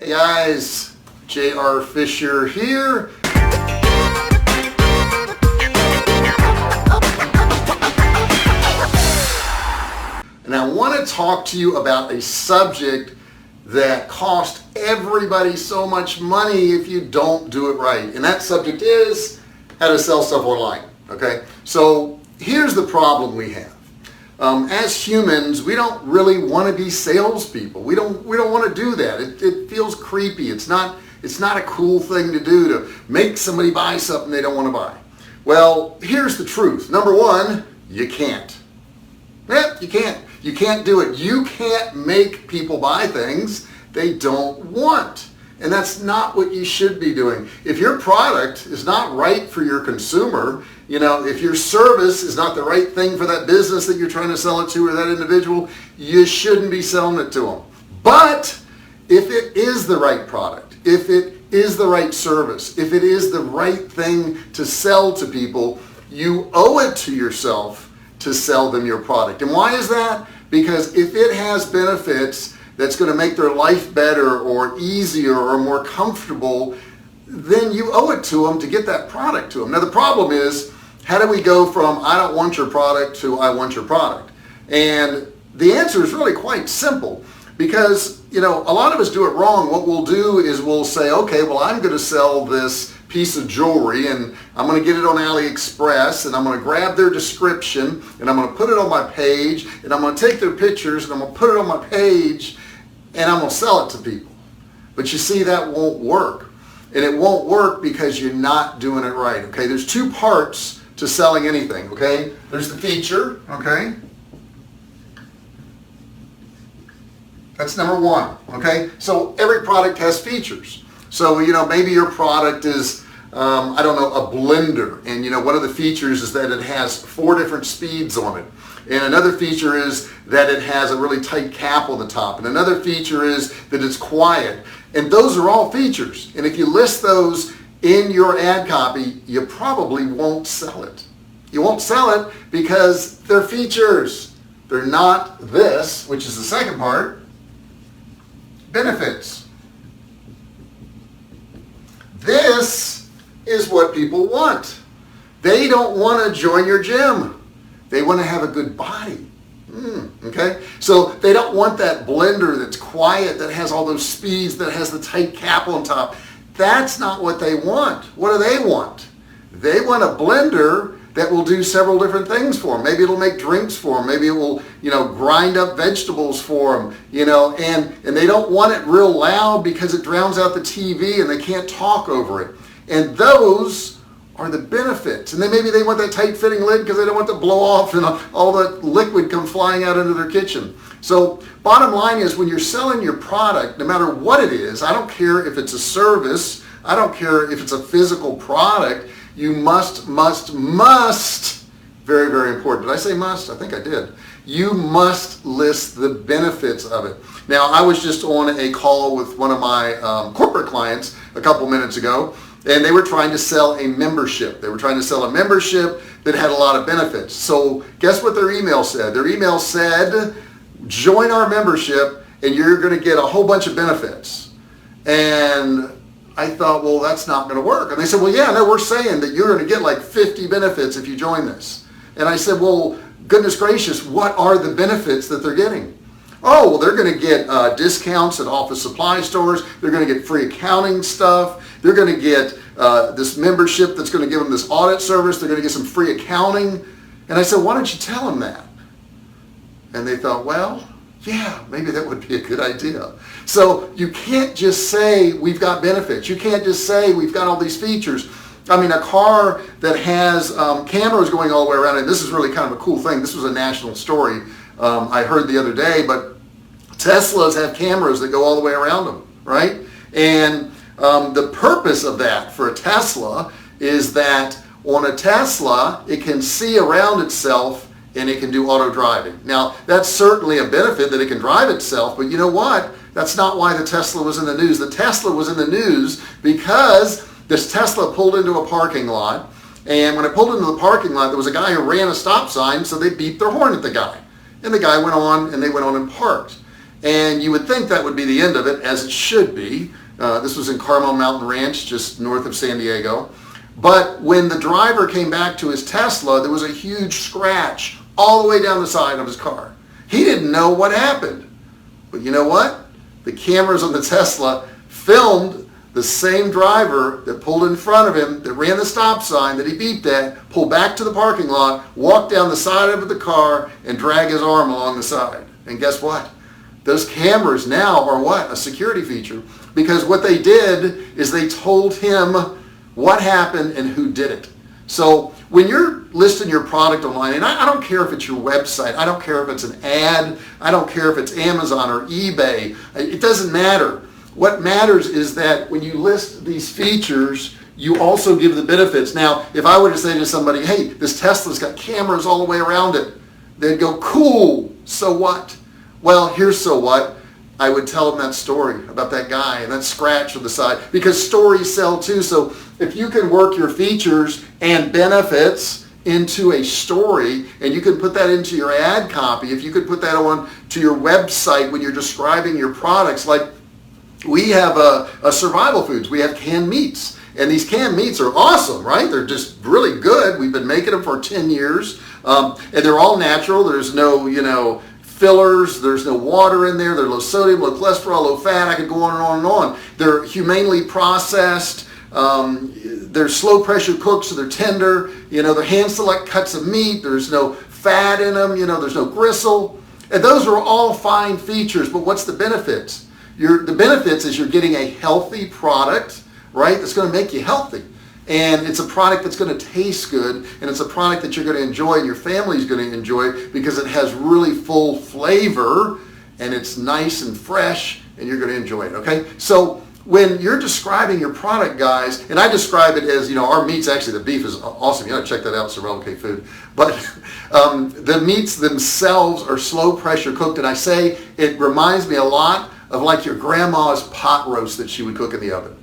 Hey guys, J.R. Fisher here. And I want to talk to you about a subject that costs everybody so much money if you don't do it right. And that subject is how to sell stuff online. Okay, so here's the problem we have. As humans, we don't really want to be salespeople. We don't want to do that. It feels creepy. It's not a cool thing to do, to make somebody buy something they don't want to buy. Well, here's the truth. Number one, you can't. Yeah, you can't. You can't do it. You can't make people buy things they don't want. And that's not what you should be doing. If your product is not right for your consumer, if your service is not the right thing for that business that you're trying to sell it to or that individual, you shouldn't be selling it to them. But if it is the right product, if it is the right service, if it is the right thing to sell to people, you owe it to yourself to sell them your product. And why is that? Because if it has benefits that's going to make their life better or easier or more comfortable, then you owe it to them to get that product to them. Now the problem is, how do we go from I don't want your product to I want your product? And the answer is really quite simple, because a lot of us do it wrong. What we'll do is we'll say, okay, well, I'm going to sell this piece of jewelry and I'm going to get it on AliExpress and I'm going to grab their description and I'm going to put it on my page and I'm going to take their pictures and I'm going to put it on my page and I'm going to sell it to people. But you see, that won't work. And it won't work because you're not doing it right. Okay, there's two parts to selling anything. Okay, there's the feature. Okay, that's number one. Okay, so every product has features. So maybe your product is I don't know, a blender, and one of the features is that it has 4 different speeds on it. And another feature is that it has a really tight cap on the top. And another feature is that it's quiet. And those are all features. And if you list those in your ad copy, you probably won't sell it. You won't sell it because they're features. They're not this, which is the second part, benefits. This is what people want. They don't want to join your gym. They want to have a good body. Okay? So they don't want that blender that's quiet, that has all those speeds, that has the tight cap on top. That's not what they want. What do they want? They want a blender that will do several different things for them. Maybe it'll make drinks for them. Maybe it will, grind up vegetables for them, and they don't want it real loud because it drowns out the TV and they can't talk over it. And those are the benefits. And then maybe they want that tight fitting lid because they don't want it to blow off and all the liquid come flying out into their kitchen. So bottom line is, when you're selling your product, no matter what it is, I don't care if it's a service, I don't care if it's a physical product, you must, very, very important. Did I say must? I think I did. You must list the benefits of it. Now, I was just on a call with one of my corporate clients a couple minutes ago, and they were trying to sell a membership. They were trying to sell a membership that had a lot of benefits. So guess what their email said? Their email said, join our membership and you're going to get a whole bunch of benefits. And I thought, well, that's not going to work. And they said, well, yeah, no, we're saying that you're going to get like 50 benefits if you join this. And I said, well, goodness gracious, what are the benefits that they're getting? Oh, well, they're going to get discounts at office supply stores. They're going to get free accounting stuff. They're going to get this membership that's going to give them this audit service. They're going to get some free accounting. And I said, why don't you tell them that? And they thought, well, yeah, maybe that would be a good idea. So you can't just say we've got benefits. You can't just say we've got all these features. I mean, a car that has cameras going all the way around, and this is really kind of a cool thing. This was a national story I heard the other day, but Teslas have cameras that go all the way around them, right? And the purpose of that for a Tesla is that on a Tesla, it can see around itself and it can do auto driving. Now, that's certainly a benefit that it can drive itself, but you know what? That's not why the Tesla was in the news. The Tesla was in the news because this Tesla pulled into a parking lot, and when it pulled into the parking lot, there was a guy who ran a stop sign, so they beeped their horn at the guy. And the guy went on, and they went on and parked. And you would think that would be the end of it, as it should be. This was in Carmel Mountain Ranch, just north of San Diego. But when the driver came back to his Tesla, there was a huge scratch all the way down the side of his car. He didn't know what happened. But you know what? The cameras on the Tesla filmed the same driver that pulled in front of him, that ran the stop sign that he beeped at, pull back to the parking lot, walk down the side of the car, and drag his arm along the side. And guess what? Those cameras now are what? A security feature. Because what they did is they told him what happened and who did it. So when you're listing your product online, and I don't care if it's your website, I don't care if it's an ad, I don't care if it's Amazon or eBay, it doesn't matter. What matters is that when you list these features, you also give the benefits. Now, if I were to say to somebody, hey, this Tesla's got cameras all the way around it, they'd go, cool, so what? Well, here's so what. I would tell them that story about that guy and that scratch on the side, because stories sell too. So if you can work your features and benefits into a story, and you can put that into your ad copy, if you could put that on to your website when you're describing your products, like we have a survival foods, we have canned meats, and these canned meats are awesome, right? They're just really good. We've been making them for 10 years, and they're all natural. There's no, fillers, there's no water in there, they're low sodium, low cholesterol, low fat, I could go on and on and on. They're humanely processed, they're slow pressure cooked, so they're tender, they're hand select cuts of meat, there's no fat in them, there's no gristle, and those are all fine features, but what's the benefits? The benefits is you're getting a healthy product, right, that's going to make you healthy. And it's a product that's going to taste good, and it's a product that you're going to enjoy and your family's going to enjoy because it has really full flavor and it's nice and fresh and you're going to enjoy it, okay? So when you're describing your product, guys, and I describe it as, our meats, actually the beef is awesome. You ought to check that out, Survivalcave Food. But the meats themselves are slow pressure cooked, and I say it reminds me a lot of like your grandma's pot roast that she would cook in the oven.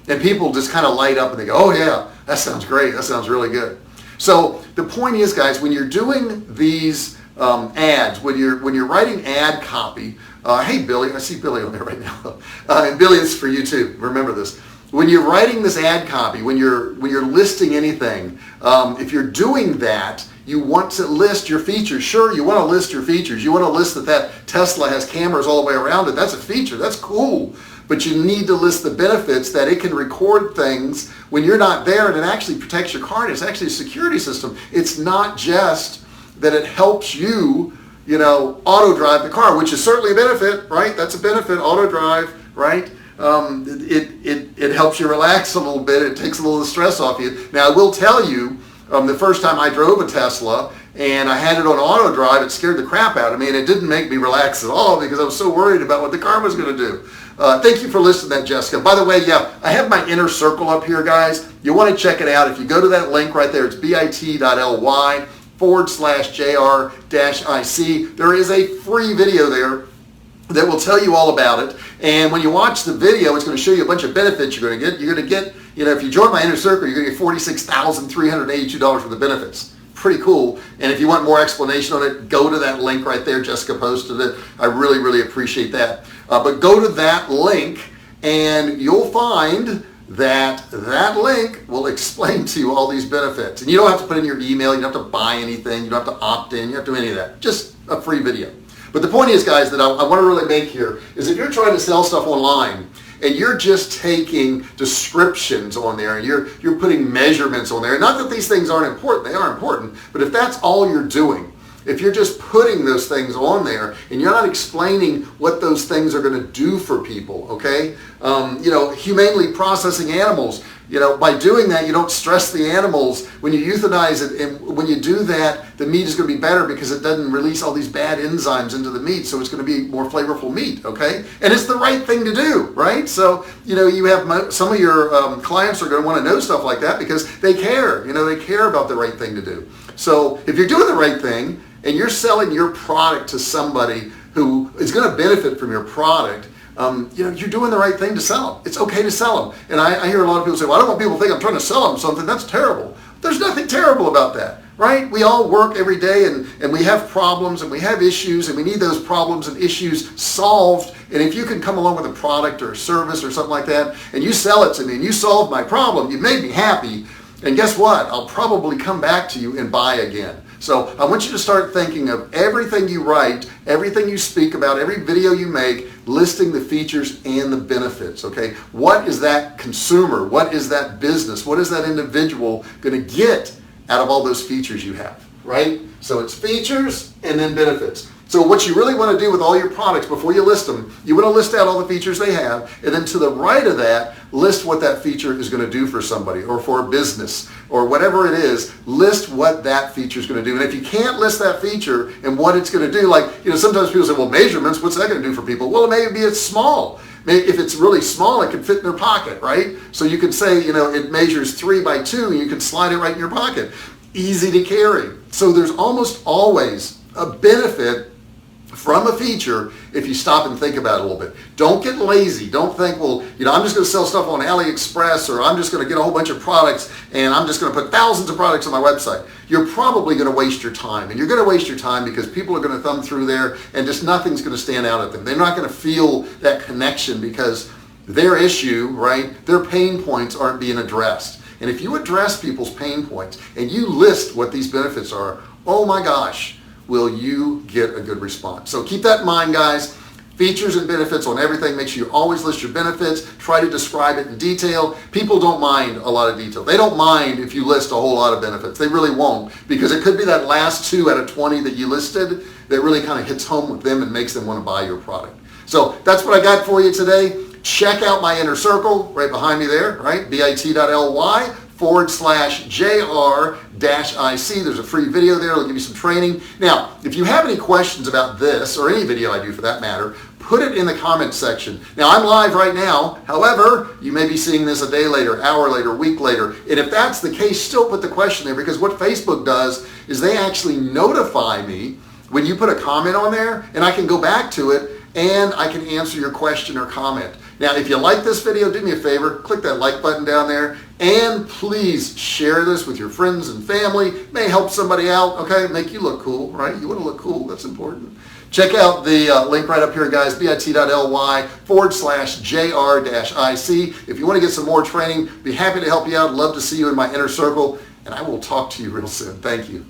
And people just kind of light up and they go, oh yeah, that sounds great. That sounds really good. So the point is, guys, when you're doing these ads, when you're writing ad copy, hey Billy, I see Billy on there right now. And Billy, this is for you too. Remember this. When you're writing this ad copy, when you're listing anything, if you're doing that, you want to list your features. Sure, you want to list your features. You want to list that Tesla has cameras all the way around it. That's a feature. That's cool. But you need to list the benefits, that it can record things when you're not there, and it actually protects your car. It's actually a security system. It's not just that it helps you, auto drive the car, which is certainly a benefit, right? That's a benefit, auto drive, right? It helps you relax a little bit. It takes a little of the stress off you. Now, I will tell you, the first time I drove a Tesla and I had it on auto drive, it scared the crap out of me, and it didn't make me relax at all because I was so worried about what the car was going to do. Thank you for listening to that, Jessica. By the way, yeah, I have my inner circle up here, guys. You want to check it out. If you go to that link right there, it's bit.ly/JR-IC. There is a free video there that will tell you all about it. And when you watch the video, it's going to show you a bunch of benefits you're going to get. You're going to get, if you join my inner circle, you're going to get $46,382 worth of benefits. Pretty cool. And if you want more explanation on it, go to that link right there. Jessica posted it. I really, really appreciate that. But go to that link and you'll find that link will explain to you all these benefits. And you don't have to put in your email. You don't have to buy anything. You don't have to opt in. You don't have to do any of that. Just a free video. But the point is, guys, that I want to really make here is if you're trying to sell stuff online and you're just taking descriptions on there and you're putting measurements on there, not that these things aren't important, they are important, but if that's all you're doing, if you're just putting those things on there and you're not explaining what those things are going to do for people, okay? Humanely processing animals, by doing that, you don't stress the animals. When you euthanize it, and when you do that, the meat is going to be better because it doesn't release all these bad enzymes into the meat, so it's going to be more flavorful meat, okay? And it's the right thing to do, right? So, you have some of your clients are going to want to know stuff like that because they care, they care about the right thing to do. So if you're doing the right thing and you're selling your product to somebody who is going to benefit from your product, you're doing the right thing to sell them. It's okay to sell them. And I hear a lot of people say, well, I don't want people to think I'm trying to sell them something. That's terrible. There's nothing terrible about that. right? We all work every day and we have problems and we have issues and we need those problems and issues solved. And if you can come along with a product or a service or something like that and you sell it to me and you solve my problem, you made me happy. And guess what? I'll probably come back to you and buy again. So I want you to start thinking of everything you write, everything you speak about, every video you make, listing the features and the benefits, okay? What is that consumer? What is that business? What is that individual going to get out of all those features you have, right? So it's features and then benefits. So what you really want to do with all your products before you list them, you want to list out all the features they have, and then to the right of that, list what that feature is going to do for somebody or for a business or whatever it is. List what that feature is going to do. And if you can't list that feature and what it's going to do, like, sometimes people say, well, measurements, what's that going to do for people? Well, maybe it's small. Maybe if it's really small, it can fit in their pocket, right? So you can say, it measures 3 by 2 and you can slide it right in your pocket. Easy to carry. So there's almost always a benefit from a feature if you stop and think about it a little bit. Don't get lazy. Don't think, well, I'm just going to sell stuff on AliExpress, or I'm just going to get a whole bunch of products and I'm just going to put thousands of products on my website. You're probably going to waste your time, and you're going to waste your time because people are going to thumb through there and just nothing's going to stand out at them. They're not going to feel that connection because their issue, right, their pain points aren't being addressed. And if you address people's pain points and you list what these benefits are, oh my gosh, will you get a good response. So keep that in mind, guys. Features and benefits on everything. Make sure you always list your benefits. Try to describe it in detail. People don't mind a lot of detail. They don't mind if you list a whole lot of benefits. They really won't, because it could be that last 2 out of 20 that you listed that really kind of hits home with them and makes them want to buy your product. So that's what I got for you today. Check out my inner circle right behind me there, right? bit.ly/JR-IC. There's a free video there. It'll give you some training. Now, if you have any questions about this or any video I do for that matter, put it in the comments section. Now, I'm live right now. However, you may be seeing this a day later, hour later, week later. And if that's the case, still put the question there, because what Facebook does is they actually notify me when you put a comment on there, and I can go back to it and I can answer your question or comment. Now, if you like this video, do me a favor, click that like button down there, and please share this with your friends and family. It may help somebody out, okay? Make you look cool, right? You want to look cool, that's important. Check out the link right up here, guys, bit.ly/JR-IC. If you want to get some more training, be happy to help you out. Love to see you in my inner circle, and I will talk to you real soon. Thank you.